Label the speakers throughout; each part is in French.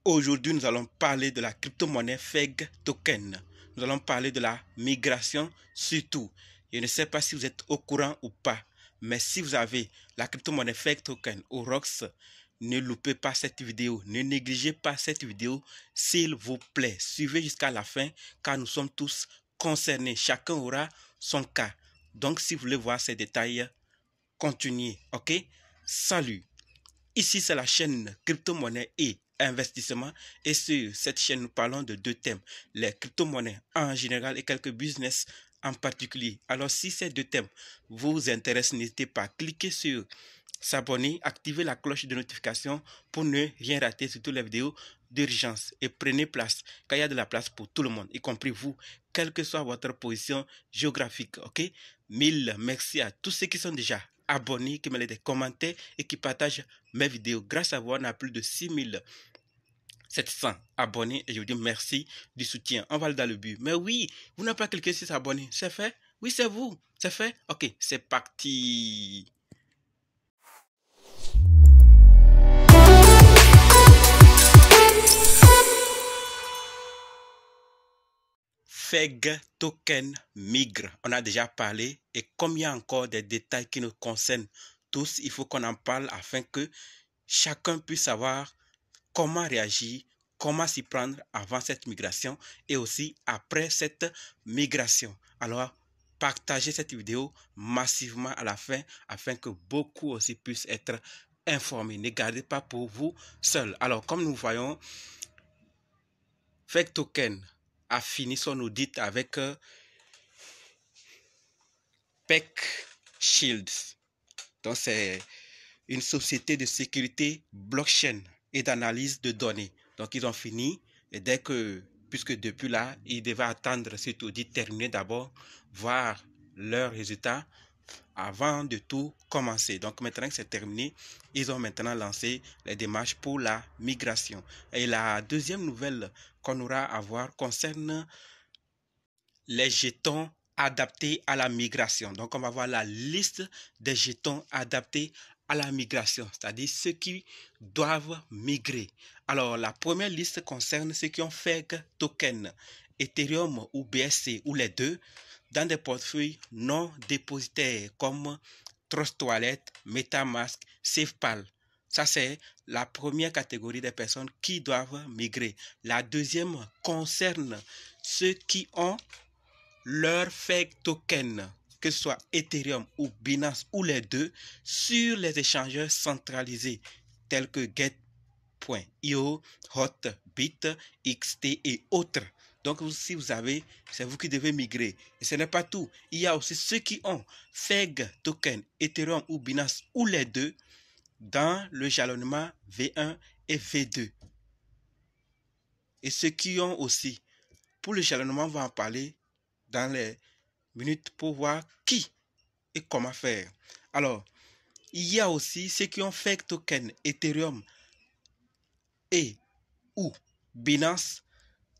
Speaker 1: Aujourd'hui, nous allons parler de la crypto-monnaie FEG Token. Nous allons parler de la migration surtout. Je ne sais pas si vous êtes au courant ou pas, mais si vous avez la crypto-monnaie FEG Token ou ROX, ne loupez pas cette vidéo. Ne négligez pas cette vidéo, s'il vous plaît. Suivez jusqu'à la fin, car nous sommes tous concernés. Chacun aura son cas. Donc, si vous voulez voir ces détails, continuez. OK? Salut! Ici, c'est la chaîne crypto-monnaie et investissement. Et sur cette chaîne, nous parlons de deux thèmes. Les crypto-monnaies en général et quelques business en particulier. Alors, si ces deux thèmes vous intéressent, n'hésitez pas à cliquer sur s'abonner, activer la cloche de notification pour ne rien rater sur toutes les vidéos d'urgence. Et prenez place, car il y a de la place pour tout le monde, y compris vous, quelle que soit votre position géographique. OK? Mille merci à tous ceux qui sont déjà abonnés, qui me laissent des commentaires et qui partagent mes vidéos. Grâce à vous, on a plus de 6700 abonnés et je vous dis merci du soutien. On va aller dans le but. Mais oui, vous n'avez pas cliqué sur s'abonner. C'est fait? Oui, c'est vous. C'est fait? Ok, c'est parti. FEG Token migre. On a déjà parlé et comme il y a encore des détails qui nous concernent tous, il faut qu'on en parle afin que chacun puisse savoir comment réagir, comment s'y prendre avant cette migration et aussi après cette migration. Alors, partagez cette vidéo massivement à la fin afin que beaucoup aussi puissent être informés. Ne gardez pas pour vous seul. Alors, comme nous voyons, FEG Token a fini son audit avec Peck Shields. Donc, c'est une société de sécurité blockchain et d'analyse de données. Donc, ils ont fini et dès que, puisque depuis là, ils devaient attendre cet audit terminé d'abord, voir leurs résultats avant de tout commencer. Donc, maintenant que c'est terminé, ils ont maintenant lancé les démarches pour la migration. Et la deuxième nouvelle qu'on aura à voir concerne les jetons adaptés à la migration. Donc, on va voir la liste des jetons adaptés à la migration, c'est-à-dire ceux qui doivent migrer. Alors, la première liste concerne ceux qui ont FEG token, Ethereum ou BSC ou les deux, dans des portefeuilles non dépositaires comme Trust Wallet, MetaMask, SafePal. Ça, c'est la première catégorie des personnes qui doivent migrer. La deuxième concerne ceux qui ont leur FEG token, que ce soit Ethereum ou Binance ou les deux, sur les échangeurs centralisés tels que Get.io, Hotbit, XT et autres. Donc, si vous avez, c'est vous qui devez migrer. Et ce n'est pas tout. Il y a aussi ceux qui ont FEG token, Ethereum ou Binance ou les deux dans le jalonnement V1 et V2. Et ceux qui ont aussi, pour le jalonnement, on va en parler dans les minutes pour voir qui et comment faire. Alors, il y a aussi ceux qui ont FEG token, Ethereum et ou Binance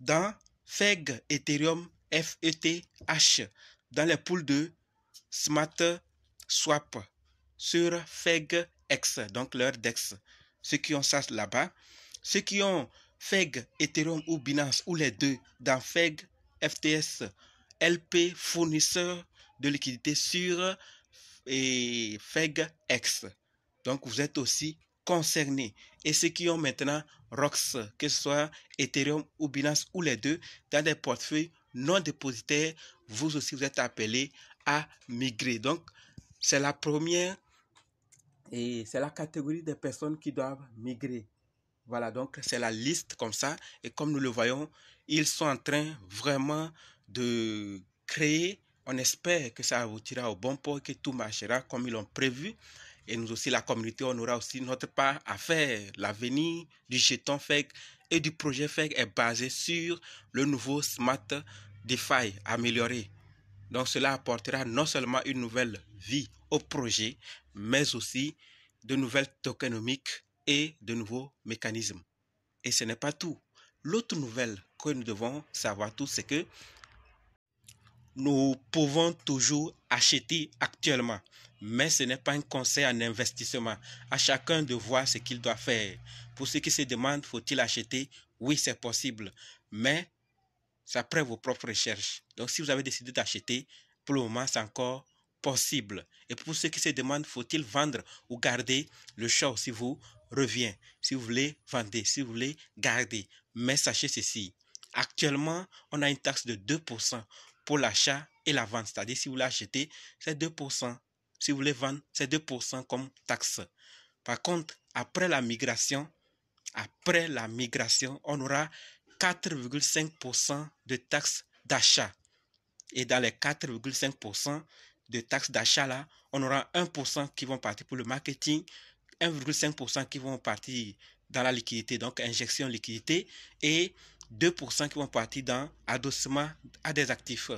Speaker 1: dans FEG, Ethereum, FETH, dans les pools de Smart Swap sur FEGX, donc leur DEX. Ceux qui ont ça là-bas, ceux qui ont FEG, Ethereum ou Binance ou les deux dans FEG, FTS, LP, fournisseur de liquidité sur FEGX. Donc, vous êtes aussi concernés. Et ceux qui ont maintenant ROX, que ce soit Ethereum ou Binance ou les deux, dans des portefeuilles non dépositaires, vous aussi, vous êtes appelés à migrer. Donc, c'est la première et c'est la catégorie des personnes qui doivent migrer. Voilà, donc c'est la liste comme ça. Et comme nous le voyons, ils sont en train vraiment de créer. On espère que ça aboutira au bon port, que tout marchera comme ils l'ont prévu. Et nous aussi, la communauté, on aura aussi notre part à faire. L'avenir du jeton FEG et du projet FEG est basé sur le nouveau Smart DeFi amélioré. Donc cela apportera non seulement une nouvelle vie au projet, mais aussi de nouvelles tokenomiques et de nouveaux mécanismes. Et ce n'est pas tout. L'autre nouvelle que nous devons savoir tous, c'est que nous pouvons toujours acheter actuellement. mais ce n'est pas un conseil en investissement. À chacun de voir ce qu'il doit faire. Pour ceux qui se demandent, faut-il acheter? Oui, c'est possible, mais c'est après vos propres recherches. Donc, si vous avez décidé d'acheter, pour le moment, c'est encore possible. Et pour ceux qui se demandent, faut-il vendre ou garder, le choix aussi vous revient. Si vous voulez, vendez. Si vous voulez, gardez. Mais sachez ceci. Actuellement, on a une taxe de 2% pour l'achat et la vente. C'est-à-dire, si vous voulez acheter, c'est 2%. Si vous voulez vendre, c'est 2% comme taxe. Par contre, après la migration, on aura 4,5% de taxes d'achat. Et dans les 4,5% de taxes d'achat là, on aura 1% qui vont partir pour le marketing, 1,5% qui vont partir dans la liquidité, donc injection liquidité, et 2% qui vont partir dans adossement à des actifs.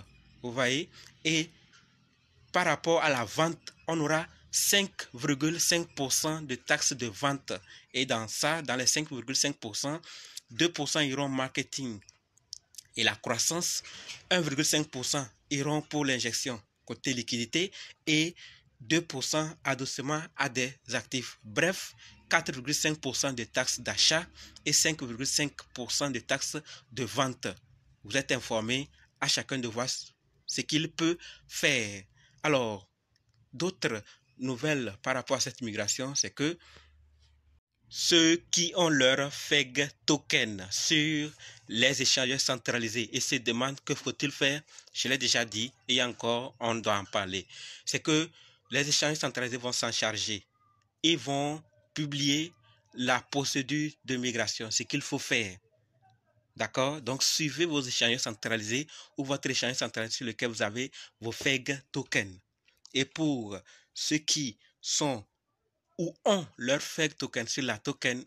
Speaker 1: Vous voyez? Et par rapport à la vente, on aura 5,5% de taxes de vente. Et dans ça, dans les 5,5%, 2% iront marketing et la croissance, 1,5% iront pour l'injection côté liquidité et 2% adossement à des actifs. Bref, 4,5% de taxes d'achat et 5,5% de taxes de vente. Vous êtes informé, à chacun de voir ce qu'il peut faire. Alors, d'autres nouvelles par rapport à cette migration, c'est que ceux qui ont leur FEG token sur les échangeurs centralisés et se demandent que faut-il faire, je l'ai déjà dit et encore on doit en parler. C'est que les échangeurs centralisés vont s'en charger. Ils vont publier la procédure de migration, ce qu'il faut faire. D'accord? Donc, suivez vos échangeurs centralisés ou votre échangeur centralisé sur lequel vous avez vos FEG tokens. Et pour ceux qui sont ou ont leur FEG token sur la token,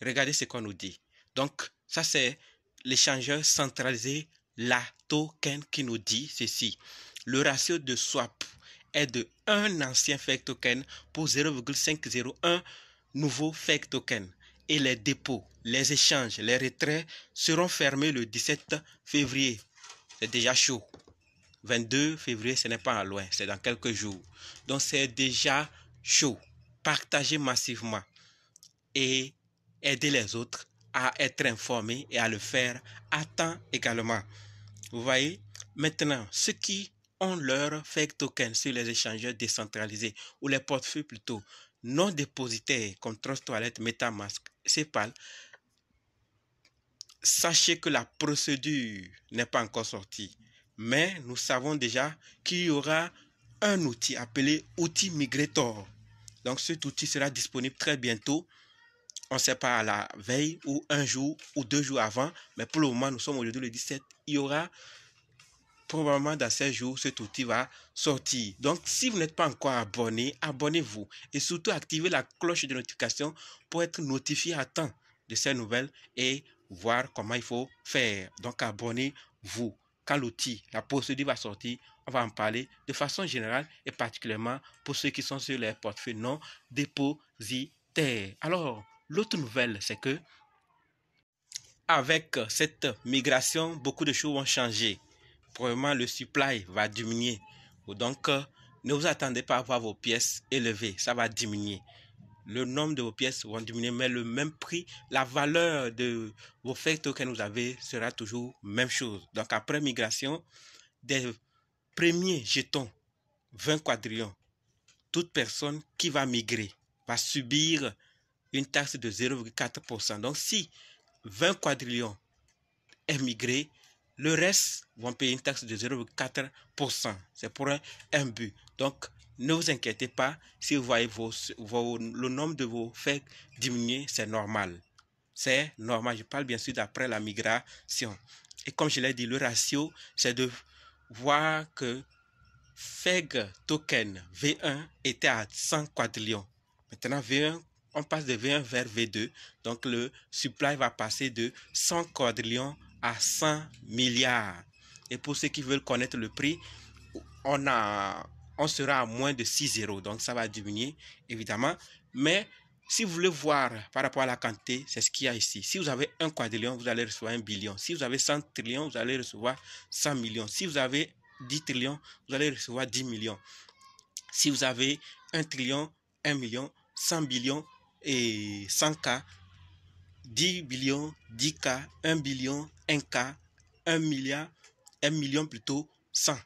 Speaker 1: regardez ce qu'on nous dit. Donc, ça c'est l'échangeur centralisé, la token qui nous dit ceci. Le ratio de swap est de un ancien FEG token pour 0,501 nouveau FEG token. Et les dépôts, les échanges, les retraits seront fermés le 17 février. C'est déjà chaud. 22 février, ce n'est pas loin, c'est dans quelques jours. Donc, c'est déjà chaud. Partagez massivement et aidez les autres à être informés et à le faire à temps également. Vous voyez, maintenant, ceux qui ont leur fake token sur les échangeurs décentralisés ou les portefeuilles plutôt non dépositaires comme Trust Wallet, MetaMask, CEPAL, sachez que la procédure n'est pas encore sortie. Mais nous savons déjà qu'il y aura un outil appelé outil Migrator. Donc cet outil sera disponible très bientôt. On ne sait pas à la veille ou un jour ou 2 jours avant. Mais pour le moment, nous sommes aujourd'hui le 17. Il y aura probablement dans ces jours, cet outil va sortir. Donc si vous n'êtes pas encore abonné, abonnez-vous. Et surtout activez la cloche de notification pour être notifié à temps de ces nouvelles et voir comment il faut faire. Donc abonnez-vous. Quand l'outil, la procédure va sortir, on va en parler de façon générale et particulièrement pour ceux qui sont sur les portefeuilles non dépositaires. Alors, l'autre nouvelle, c'est que avec cette migration, beaucoup de choses vont changer. Probablement, le supply va diminuer. Donc, ne vous attendez pas à voir vos pièces élevées. Ça va diminuer. Le nombre de vos pièces vont diminuer, mais le même prix, la valeur de vos fake tokens que vous avez sera toujours même chose. Donc, après migration, des premiers jetons, 20 quadrillions, toute personne qui va migrer va subir une taxe de 0,4%. Donc, si 20 quadrillions est migré, le reste vont payer une taxe de 0,4%. C'est pour un but. Donc, ne vous inquiétez pas si vous voyez le nombre de vos faits diminuer, c'est normal. C'est normal. Je parle bien sûr d'après la migration. Et comme je l'ai dit, le ratio, c'est de voir que FEG token V1 était à 100 quadrillions. Maintenant, V1, on passe de V1 vers V2. Donc, le supply va passer de 100 quadrillions à 100 milliards. Et pour ceux qui veulent connaître le prix, on sera à moins de 6 zéros. Donc, ça va diminuer, évidemment. Mais si vous voulez voir par rapport à la quantité, c'est ce qu'il y a ici. Si vous avez 1 quadrillion, vous allez recevoir 1 billion. Si vous avez 100 trillions, vous allez recevoir 100 millions. Si vous avez 10 trillions, vous allez recevoir 10 millions. Si vous avez 1 trillion, 1 million, 100 billions et 100K, 10 billions, 10K, 1 billion, 1K, 1 milliard, 1 million plutôt, 100.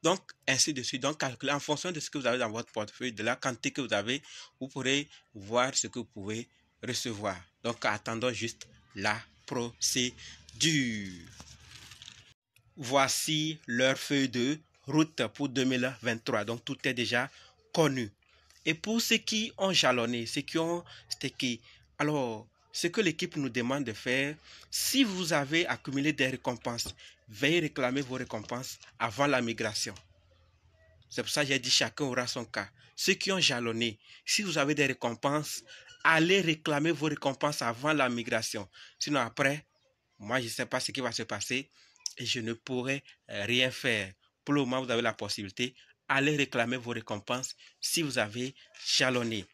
Speaker 1: Donc, ainsi de suite. Donc, calculez en fonction de ce que vous avez dans votre portefeuille, de la quantité que vous avez, vous pourrez voir ce que vous pouvez recevoir. Donc, attendons juste la procédure. Voici leur feuille de route pour 2023. Donc, tout est déjà connu. Et pour ceux qui ont jalonné, ceux qui ont stacké, alors, ce que l'équipe nous demande de faire, si vous avez accumulé des récompenses, veuillez réclamer vos récompenses avant la migration. C'est pour ça que j'ai dit chacun aura son cas. Ceux qui ont jalonné, si vous avez des récompenses, allez réclamer vos récompenses avant la migration. Sinon après, moi je ne sais pas ce qui va se passer et je ne pourrai rien faire. Pour le moment, vous avez la possibilité, allez réclamer vos récompenses si vous avez jalonné.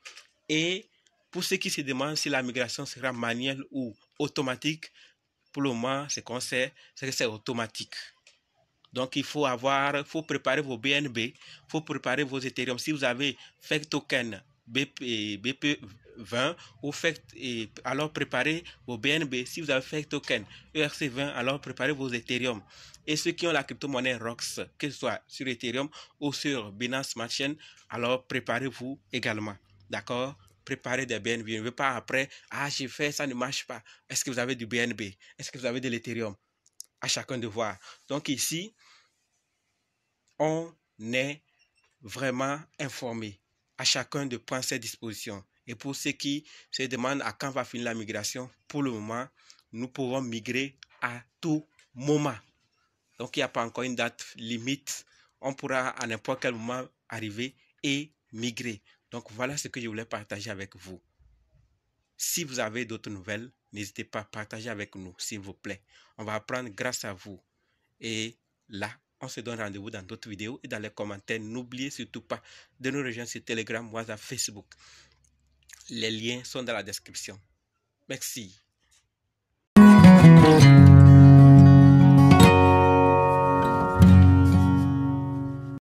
Speaker 1: Et pour ceux qui se demandent si la migration sera manuelle ou automatique, pour le moment, ce qu'on sait, c'est que c'est automatique. Donc, il faut préparer vos BNB, il faut préparer vos Ethereum. Si vous avez Fake Token BP20 ou alors préparez vos BNB. Si vous avez Fake Token ERC20, alors préparez vos Ethereum. Et ceux qui ont la crypto-monnaie ROX, que ce soit sur Ethereum ou sur Binance Smart Chain, alors préparez-vous également. D'accord? Préparez des BNB. Ne veux pas après, j'ai fait, ça ne marche pas. Est-ce que vous avez du BNB? Est-ce que vous avez de l'Ethereum? À chacun de voir. Donc ici, on est vraiment informé. À chacun de prendre ses dispositions. Et pour ceux qui se demandent à quand va finir la migration, pour le moment, nous pouvons migrer à tout moment. Donc il n'y a pas encore une date limite. On pourra à n'importe quel moment arriver et migrer. Donc voilà ce que je voulais partager avec vous. Si vous avez d'autres nouvelles, n'hésitez pas à partager avec nous, s'il vous plaît. On va apprendre grâce à vous. Et là, on se donne rendez-vous dans d'autres vidéos et dans les commentaires. N'oubliez surtout pas de nous rejoindre sur Telegram, WhatsApp, Facebook. Les liens sont dans la description. Merci.